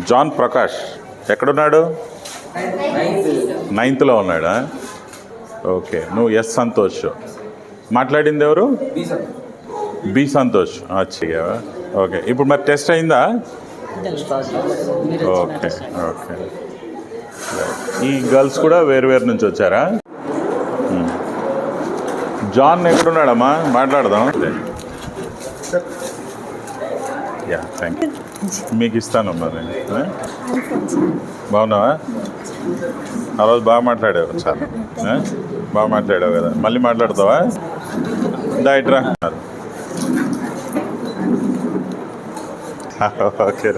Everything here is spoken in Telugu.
జాన్ ప్రకాష్ ఎక్కడున్నాడు? 9th ఉన్నాడా? ఓకే. నువ్వు ఎస్ సంతోష్. మాట్లాడింది ఎవరు? బి సంతోష్. అచ్చయ్యావా? ఓకే. ఇప్పుడు మరి టెస్ట్ అయిందా? Okay okay. ఈ గర్ల్స్ కూడా వేరు నుంచి వచ్చారా? జాన్ ఎక్కడున్నాడమ్మా? మాట్లాడదాం. Yeah, thank you. మీకు ఇస్తానమ్మా నేను. బాగున్నావా? ఆ రోజు బాగా మాట్లాడావు చాలా. బాగా మాట్లాడావు కదా, మళ్ళీ మాట్లాడతావా? డైట్రా. ఓకే.